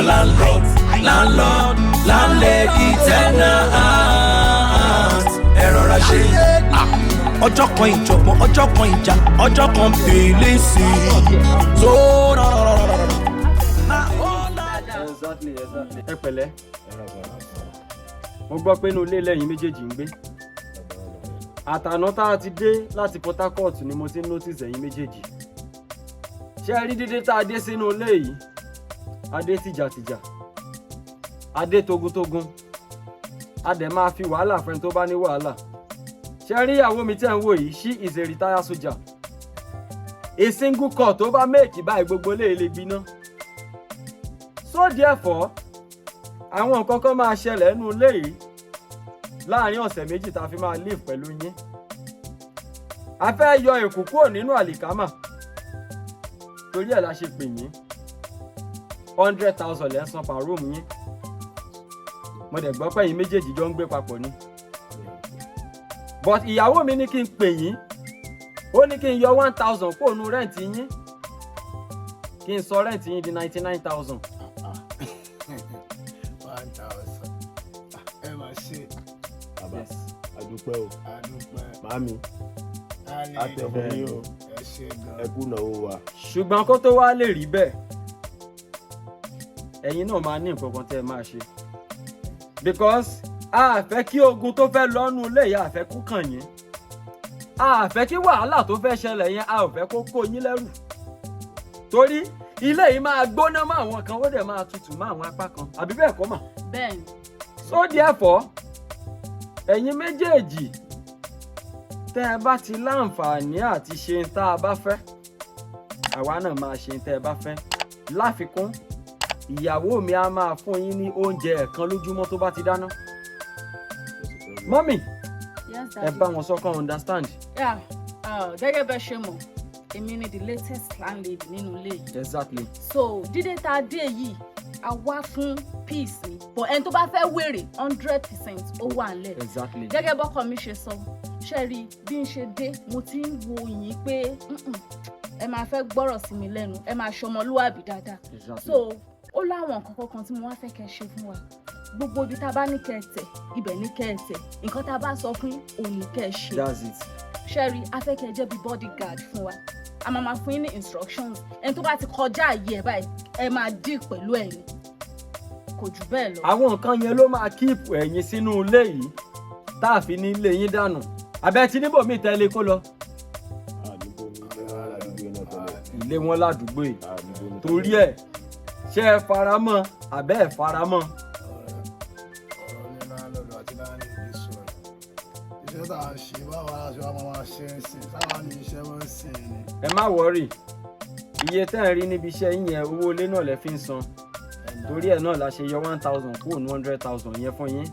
Landlord, landlord, landlady, tenant. Error ṣe. Ọjọ́ kan ìjọ̀gbọ̀n, ọjọ́ kan ìjà, ọjọ́ kan pèlè sí. Exactly. Ẹ pẹ̀lẹ́. Mo gbọ́ pé inú ilé lẹ́yìn méjèèjì ń gbé. Àtàná tá a ti dé láti Port Harcourt ni mo ti ń notice ẹ̀yin méjèèjì. Ṣé ẹ rí dídé tá a dé sínú ilé yìí? Adé tìjàtìjà, adé togun-togun, adé máa fi wàhálà fẹ́ni tó bá ní wàhálà. Ṣé rí ìyàwó mi tẹ́ ń wò yìí? She is a retired soldier. A single call tó bá méèkì báyìí gbogbo lè gbiná. So therefore, àwọn nǹkan kan máa ṣẹlẹ̀ nínú ilé yìí láàrin ọ̀sẹ̀ méjì tá a fi máa live pẹ̀lú yín. A fẹ́ yọ èkó kúrò nínú àlìkámà. Torí ẹ̀ la ṣe pè yín. 100,000 lẹ́ ń san per room yín. Mo dẹ̀ gbọ́ pé ẹ̀yin méjèèjì jọ ń gbé papọ̀ ni. But ìyàwó mi ní kí n pè yín. Ó ní kí n yọ 1,000 kúrò nínú rent yín. Kí n sọ rent yín di 99,000. 1,000. Ẹ máa ṣe. Bàbá, àdúpẹ́ o. Màámi, àtẹ̀fẹ́ yín o. Ẹ kú náwó wa. Ṣùgbọ́n kó tó wá lè rí bẹ́ẹ̀, ẹ̀yin náà máa ní nǹkan kan tẹ́ ẹ máa ṣe. Because a fẹ́ kí ogun tó fẹ́ lọ́nu ilé yìí a fẹ́ kó kàn yín. A fẹ́ kí wàhálà tó fẹ́ ṣẹlẹ̀ yẹn a ò fẹ́ kó kó yín lẹ́rù. Torí ilé yìí máa gbóná mọ́ àwọn kan ó dẹ̀ máa tutù mọ́ àwọn apá kan. Àbí bẹ́ẹ̀ kọ́ mà? Bẹ́ẹ̀ni. So therefore, ẹ̀yin méjèèjì tẹ́ ẹ bá ti láǹfààní àti ṣe ń tá a bá fẹ́, àwa náà máa ṣe ń tẹ́ ẹ bá fẹ́. Láfikún, ìyàwó mi á máa fún yín ní oúnjẹ ẹ̀kan lójúmọ́ tó bá ti dáná. Mọ́mì, ẹ bá wọn sọ́kàn understand. Gẹ́gẹ́ bẹ́ẹ̀ ṣe mọ̀, èmi ni the latest landlady nínú ilé yìí. Exactly. So dídé tá a dé yìí, a wá fún peace ni. But ẹni tó bá fẹ́ wèrè 100% ó wà nílẹ̀. Exactly. Gẹ́gẹ́ bọ́kọ mi ṣe sọ, ṣe rí bí n ṣe dé, mo ti ń wo yín pé ẹ máa fẹ́ gbọ́rọ̀ sí mi lẹ́nu, ẹ máa ṣọmọlúwàbí dáadáa. Exactly. So ó láwọn nǹkan kan tí mo wá fẹ́ kẹ́ ṣe fún wa. Gbogbo ibi tá a bá ní kẹ́ ẹ tẹ̀, ibẹ̀ ní kẹ́ ẹ tẹ̀. Nǹkan tá a bá sọ fún òun ní kẹ́ ẹ ṣe. That's it. Ṣẹ́rí, a fẹ́ kẹ́ ẹ jẹ́ bí bodyguard fún wa. A máa fún yín ní instructions. Ẹni tó bá ti kọjá àyè ẹ̀ báyìí, ẹ máa deal pẹ̀lú ẹ̀ ni. Kò jù bẹ́ẹ̀ lọ. Àwọn nǹkan yẹn ló máa keep ẹ̀yin sínú ilé yìí tá a fi ní ilé yín dànù. Àbẹ́ tí níbò míì tẹ́lẹ̀ kó lọ. Ilé wọn ládùúgbò yìí. Torí ẹ̀, ṣé ẹ faramọ́ àbẹ́ ẹ faramọ́? Ọ̀rọ̀ ní láńlọ́ọ̀dù àti láńlẹ́dì sọ̀rọ̀. Iṣẹ́ tá a ṣe báwo la ṣe wá máa ṣe ń sìn? Táwa ní iṣẹ́ wọn ń sìn ni. Ẹ má wọ́rì. Iye tẹ́ ẹ̀ rí níbi iṣẹ́ yín yẹn owó ilé náà lẹ fi ń san. Torí ẹ̀ náà la ṣe yọ 1,000 kúrò ní 100,000 yẹn fún yín.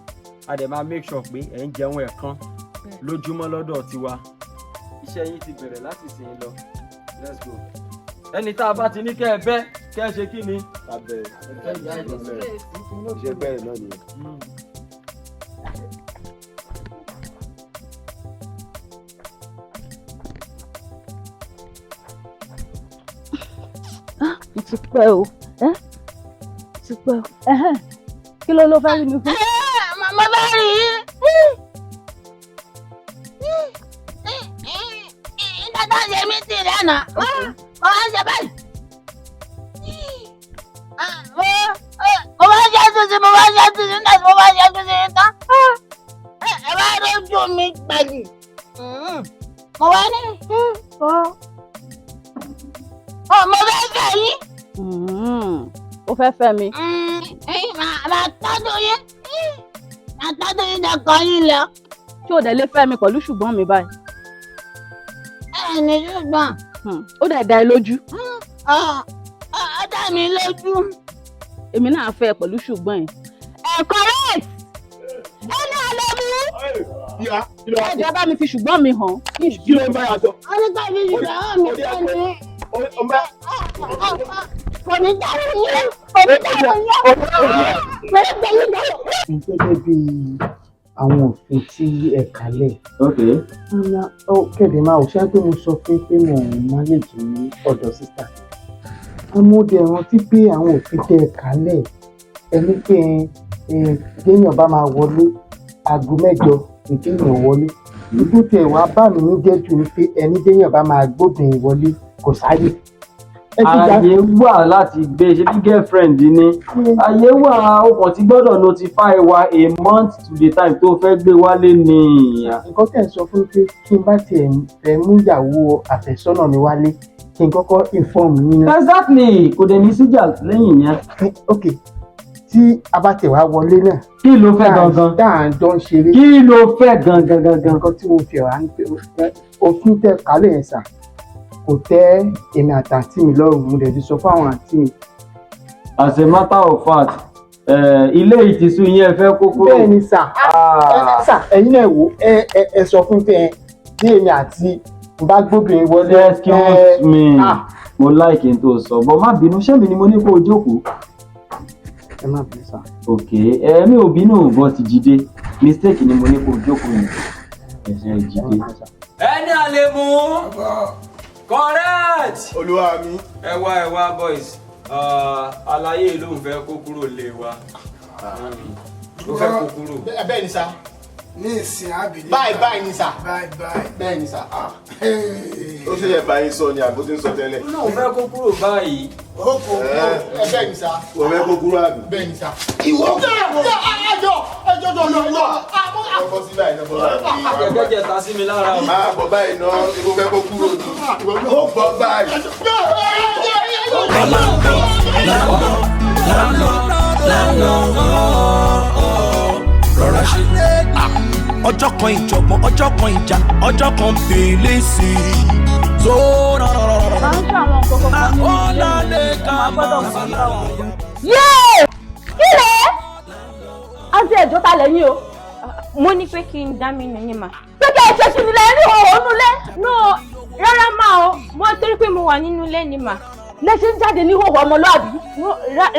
A dẹ̀ máa make sure pé ẹ̀ ń jẹun ẹ̀kan lójúmọ́ lọ́dọ̀ tiwa. Iṣẹ́ yín ti bẹ̀rẹ̀ láti sìn lọ. Let's go. Ẹni tá a bá ti ní kẹ́ ẹ bẹ́ kẹ́ ẹ ṣe kí ni? Abẹ́ iṣẹ́ bẹ́ẹ̀ náà nìyẹn. Mo ti pẹ́ o. Ti pẹ́ o. Kí ló fẹ́ rí mi fún? Màmá bá rí i. Dada ṣe mí tì lẹ́nà. Wọ́n ṣe báyìí. Mo bá ṣe tuntun, mo bá ṣe tuntun, nígbà tí mo bá ṣe tuntun tán. Ẹ bá rójú mi gbàgì. Mo wá ní. Mo fẹ́ fẹ́ yín. Ó fẹ́ fẹ́ mi. Màá tọ́jú yín. Màá tọ́jú yín dọ̀kan yín lọ. Ṣé o dẹ̀ lè fẹ́ mi pẹ̀lú ṣùgbọ́n mi báyìí? Ẹni ṣùgbọ́n. Ó dẹ̀ dá ẹ lójú. dá mi lójú. Èmi náà fẹ́ pẹ̀lú ṣùgbọ́n ẹ̀. Correct. Ẹni àlọ́ mi. Ẹ̀jẹ̀ bá mi fi ṣùgbọ́n mi hàn. Kí ló ń bá yàtọ̀? Wọ́n ní ká fi ṣùgbọ́n mi kọ́ ni. Kò ní dáhùn yẹn. Kò ní dáhùn yẹn. Gẹ́gẹ́ bí àwọn òfin tí ẹ kálẹ̀. Kẹ̀dẹ̀ máa ò ṣáájú mo sọ pé mo máa lè jù ní ọ̀dọ̀ sísà. Amóde rántí pé àwọn òfin tẹ́ ẹ kálẹ̀ ẹni pé kéèyàn bá máa wọlé aago 8 ní kéèyàn wọlé. Ibi tí ẹ wá bá mi ní jẹ́ jù ní pé ẹni kéèyàn bá máa gbóbìnrin wọlé kò sáyè. Ààyè wà láti gbé ṣe bí girlfriend ni. Ààyè wà ó kàn ti gbọ́dọ̀ notify wa a month to the time tó fẹ́ gbé wálé ni. Nǹkan tẹ̀ ń sọ fún pé kí n bá tiẹ̀ fẹ́ mú ìyàwó àfẹ́sọ́nà mi wálé kí n kọ́kọ́ inform yín. Exactly, kò dẹ̀ ní síjà lẹ́yìn yẹn. Ok, tí a bá tẹ̀ wá wọlé náà. Kí ló fẹ́ gangan? Dáà ń jọ ń ṣeré. Kí ló fẹ́ gangan? Nǹkan tí mo fi wá ń pè òfin tẹ̀ kálẹ̀ yẹn sà kò tẹ́ èmi àtàntí mi lọ́rùn, mo dẹ̀ ti sọ fún àwọn àǹtí mi. As a matter of fact, ilé ìtìsú yẹn fẹ́ kó kúrò. Bẹ́ẹ̀ ni sà, ẹ̀yin náà wò ẹ sọ fún pé bí èmi àti bá gbóbìnrin wọlé. Excuse me, mo like n tó sọ bọ́ má bínú, ṣé mi ni mo ní kó o jókòó? Ẹ má bínú sà. Ok, mi ò bínú bọ́ ti Jídé, mistake ni mo ní kó o jókòó yẹn. Ẹ̀sìn Jídé. Ẹni àlè mú. Correct. Olúwa mi. Ẹ wá boys. Àlàyé ló ń fẹ́ kó kúrò lé wa. Ó fẹ́ kó kúrò. Bẹ́ẹ̀ ni sá. Ní ìsìn àbílẹ̀. Báyìí ni sá. Bẹ́ẹ̀ ni sá. Ó ṣe yẹ báyìí sọ ni àbó tí ń sọ tẹ́lẹ̀. Ó fẹ́ kó kúrò báyìí. Ó kò bẹ́ẹ̀ ni sá. Ó fẹ́ kó kúrò àbí. Bẹ́ẹ̀ ni sá. Ìwọ ẹjọ́ ọkọ sí báyìí náà bọ́ báyìí. Ẹgbẹ́jẹ̀ ta sí mi lára. Máa bọ̀ báyìí náà, ìwọ fẹ́ kó kúrò ní. Ó bọ̀ báyìí. Rọra ṣe. Ọjọ́ kan ìjọ̀gbọ̀n, ọjọ́ kan ìjà, ọjọ́ kan pèlè sí i. Máa ń ṣe àwọn kọ̀ọ̀kan kan nínú ilé mi, máa gbọ́dọ̀ mọ̀ nípa wọn. Yéè! Kílẹ̀! Àǹtí ẹ̀jọ́ ta lẹ́yìn o. Mo ní pé kí n dá mi nù ní mà. Pé kí ẹ ṣe sí mi lẹ́yìn òun nulẹ̀. No, rárá mà o, mo torí pé mo wà nínú ilé ni mà. Lẹ́sẹ̀ ń jáde ní ìhòòhò ọmọlúàbí.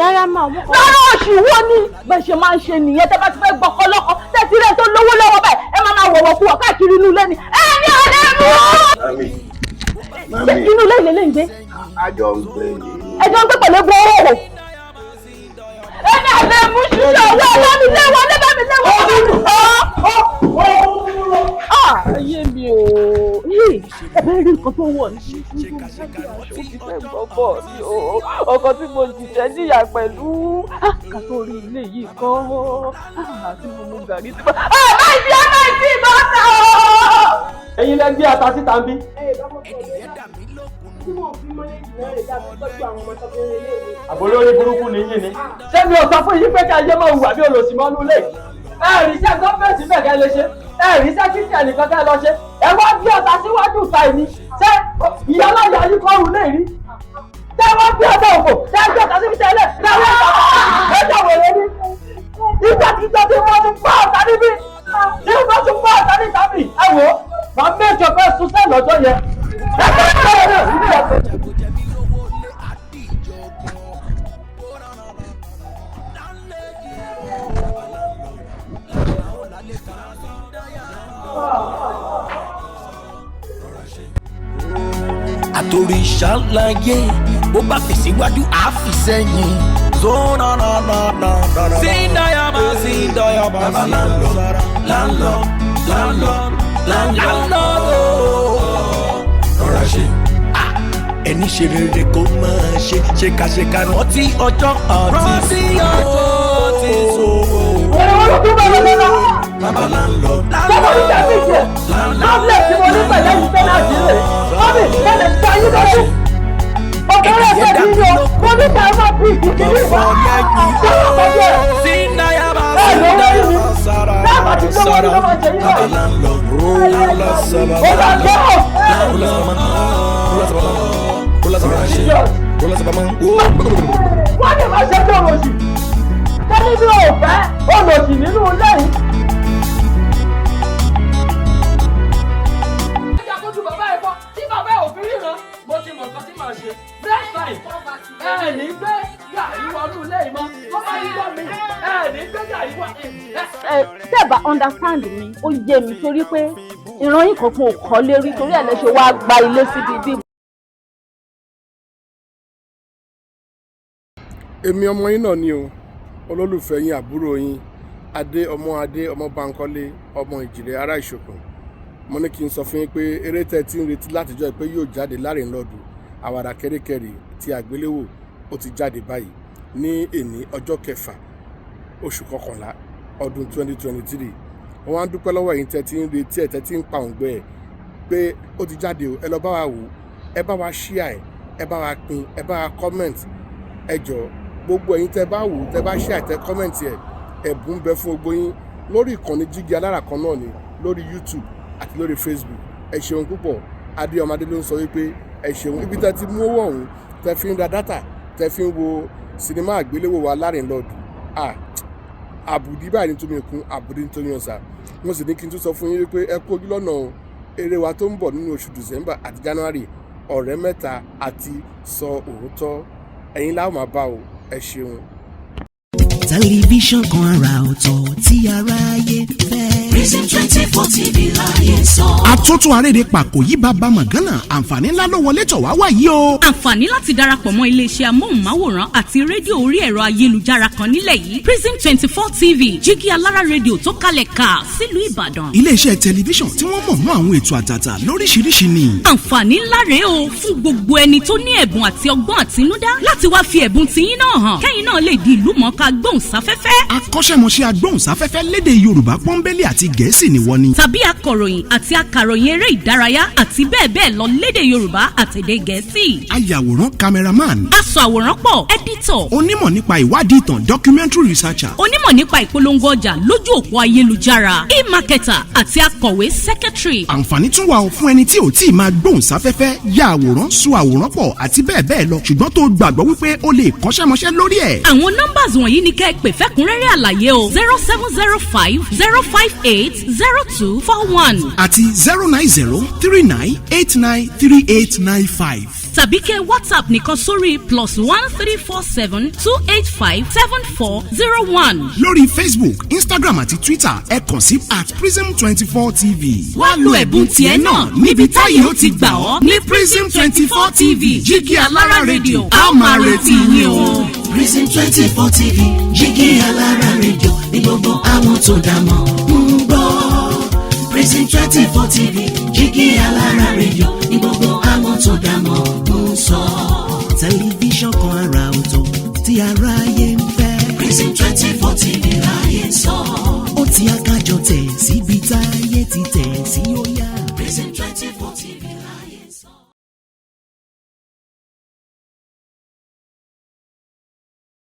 Rárá mà o, mo kọ́. Rárá oṣù wo ni bẹ́ẹ̀ ṣe máa ń ṣe nìyẹn tẹ́ bá ti fẹ́ gbọ́kọ́ lọ́kọ́ tẹ́tí rẹ̀ tó lówó lọ́wọ́ bẹ́ẹ̀ ẹ máa wọ̀wọ̀ kú wọ̀ káàkiri inú ilé ni. Ẹni ọ̀lẹ́ mú! Inú ilé ìlélẹ́ ń gbé. Àjọ ń gbé ní. Ẹjọ́ ń gbé pẹ̀lú egbò òhò. Ẹni ọ̀lẹ́ mú ṣiṣẹ́ owó ẹlẹ́mìlẹ́wọ̀ ẹlẹ́mìlẹ́wọ̀. Ayé mi o. Ẹ bá rí nǹkan tó wọ̀ ní ọkọ tí mo jìṣẹ́ níyà pẹ̀lú kàtó orí ilé yìí kọ́ tí mo mú gàrí tí mo. Máa ìdí ìbáta o. Ẹ̀yin lẹ gbé ata síta ń bí. Àbólórí burúkú ni yín ni. Ṣé mi ò sọ fún yín pé kí ayé máa hùwà bí olòṣì mọ́nú ilé? Ẹ̀rí iṣẹ́ gọ́ọ̀mẹ̀ntì bẹ́ẹ̀ kẹ́ lè ṣe. Ẹ̀rí iṣẹ́ kíkẹ́ nìkan kẹ́ lọ ṣe. Ẹ wá bí ọ̀tá síwájú ìta ìní. Ṣé ìyálàyà yìí kọ́rùn lè rí? Ṣé wọ́n bí ọ̀tá òfò? Ṣé ẹgbẹ́ ọ̀tá síbi tẹ́lẹ̀? Ṣé wọ́n ẹjọ́ wèrè ní? Ìgbàkígbà tí wọ́n tún pa ọ̀tá níbí. Tí wọ́n tún pa ọ̀tá níta bì. Ẹ wò ó, màá mẹ́jọ fẹ́ sún sẹ́ẹ̀ lọ́jọ́ yẹn. Àtòrí ṣàlàyé bó bá fi síwájú á fi sẹ́yìn. Síndayaba. Landlord. Rọra ṣe. Ẹni ṣe rere kó máa ṣe ṣèkàṣèkà rántí ọjọ́ àti sòwò. Baba landlord. Sọ́kọ̀ ní tẹ̀sí ìṣe. Tablet tí mo ní pẹ̀lẹ́ yìí fẹ́ láti rè. Mọ́mí, mo lè gba yín lọ́dún. Ọ̀gá rẹ̀ fẹ́ kí n yọ. Mo ní ká ẹ máa bí ìkíkiri ìwà. Sọ́kọ̀ kọjá ẹ̀. Síndayaba. Ẹ lọ́wọ́ yìí ni. Dáàbà tí lọ́wọ́ ni wọ́n máa jẹ yín Baba náà. landlord. Ó bá gbọ́. Rọra ṣe. wọ́n lọ sábà máa ń wó. wọ́n ní máa ṣe tó olòṣì tẹ́lẹ̀ bí o fẹ́ olòṣì nínú ilé yìí. ẹja kojú bàbá ẹ̀ fọ́ tí bàbá ẹ̀ ò fi ríran mo ti mọ̀ nǹkan tí màá ṣe next time ẹ̀ ní gbé gàrí wọnú ilé yìí mọ́ tó bá yí gbọ́ mi ẹ̀ ní gbé gàrí wọ. tẹ́ ẹ bá understand mi ó yé mi torí pé ìran yín kankan ò kọ́ lérí torí ẹ̀ lè ṣe wá gba ilé síbi bí. èmi ọmọ yín náà ni o olólùfẹ́ yín àbúrò yín adé ọmọ Bankole ọmọ Ìjìrẹ́ ará Ìṣòkùn. mo ní kí n sọ fún yín pé eré tẹ́ tí ń retí látijọ́ pé yóò jáde LANDLORD àwàdà kẹ́ríkẹ́rí ti àgbéléwò ó ti jáde báyìí ní èní ọjọ́ 6 oṣù kọkànlá ọdún 2023. wọ́n wá ń dúpẹ́ lọ́wọ́ yín tẹ́ tí ń retí ẹ̀ tẹ́ tí ń pa òǹgbẹ́ ẹ̀ pé ó ti jáde o ẹ lọ bá wa wò ẹ bá wa share ẹ bá wa pín ẹ bá wa comment ẹ jọ̀ọ́ gbogbo ẹ̀yin tẹ́ bá wò tẹ́ bá share tẹ́ comment ẹ̀ ẹ̀bùn bẹ fún gbogbo yín lórí ìkànnì Jígí Alára kan náà ni lórí YouTube àti lórí Facebook. ẹ ṣeun púpọ̀ adé ọmọdé ló ń sọ wípé ẹ ṣeun ibi tẹ́ ti mú owó ọ̀hún tẹ́ fi ń ra dátà tẹ́ fi ń wo sinimá àgbéléwò wa LANDLORD àbùdí báyìí nítorí ikún àbùdí nítorí ọ̀sà. mo sì ní kí n tún sọ fún yín wípé ẹ kó ojú lọ́nà eré wa tó ń bọ̀ nínú oṣù December àti January ọ̀rẹ́ mẹ́ta àti sọ òótọ́ ẹ̀yin láwọn máa bá o ẹ ṣeun. tẹlifíṣàn kan àrà ọ̀tọ̀ tí aráyé fẹ́. Prison 24 TV láyé sọ. àtúntò àrèrè pàkó yí bàbá màgánà àǹfààní ńlá ló wọlé tọ̀ wá wáyé o. àǹfààní láti darapọ̀ mọ́ iléeṣẹ́ amóhùnmáwòrán àti rédíò orí ẹ̀rọ ayélujára kan nílẹ̀ yìí Prison 24 TV Jígí Alára rédíò tó kalẹ̀ ká sílùú Ìbàdàn. iléeṣẹ́ tẹlifíṣàn tí wọ́n mọ̀ mọ́ àwọn ètò àtàtà lóríṣiríṣi ni. àǹfààní ńlá rèé o fún gbogbo ẹni tó ní ẹ̀bùn àti ọgbọ́n àtinúdá láti wá fi ẹ̀bùn tiyín náà hàn kẹ́yìn náà lè di ìlú mọ̀ọ́ká gbóhùnsáfẹ́fẹ́. akọ́ṣẹ́mọṣẹ́ agbóhùnsáfẹ́fẹ́ lédè Yorùbá pọ́nbélé àti Gẹ̀ẹ́sì ni wọ́n ní. tàbí akọ̀ròyìn àti akàròyìn eré ìdárayá àti bẹ́ẹ̀ bẹ́ẹ̀ lọ lédè Yorùbá àtèdè Gẹ̀ẹ́sì. ayàwòrán cameraman. aṣàwòrán pọ̀ editor. onímọ̀ nípa ìwádìí ìtàn documentary researcher. onímọ̀ nípa ìpolongo ọjà lójú òpó ayélujára e-marketer àti akọ̀wé secretary. àǹfààní tún wà fún ẹni tí ò tí ì máa gbóhùnsáfẹ́fẹ́ ya àwòrán so àwòrán pọ̀ àti bẹ́ẹ̀ bẹ́ẹ̀ lọ ṣùgbọ́n tó gbàgbọ́ wípé o lè kọ́ṣẹ́mọṣẹ́ lórí ẹ̀. àwọn nọ́mbàs wọ̀nyí ni kẹ́ ẹ pè fẹ́kúnrẹ́rẹ́ àlàyé o 0705 058 0241 àti 09039893895. tàbí kẹ́ WhatsApp nìkan sórí +1 347 285 7401. lórí Facebook Instagram àti Twitter ẹ kàn sí @prism24 TV. wá lo ẹ̀bùn tiẹ̀ náà níbi táyé ó ti gbà ọ́ ní Prism 24 TV Jígí Alára rédíò a máa retí yín o. Prism 24 TV Jígí Alára rédíò ní gbogbo àwọn tó dá mọ̀ ń gbọ́. Prism 24 TV Jígí Alára rédíò ní gbogbo àwọn tó dá mọ̀ ń sọ. tẹlifíṣàn kan àrà ọ̀tọ̀ tí aráyé ń fẹ́. Prism 24 TV láyé sọ. ó ti akájọ tẹ̀ síbi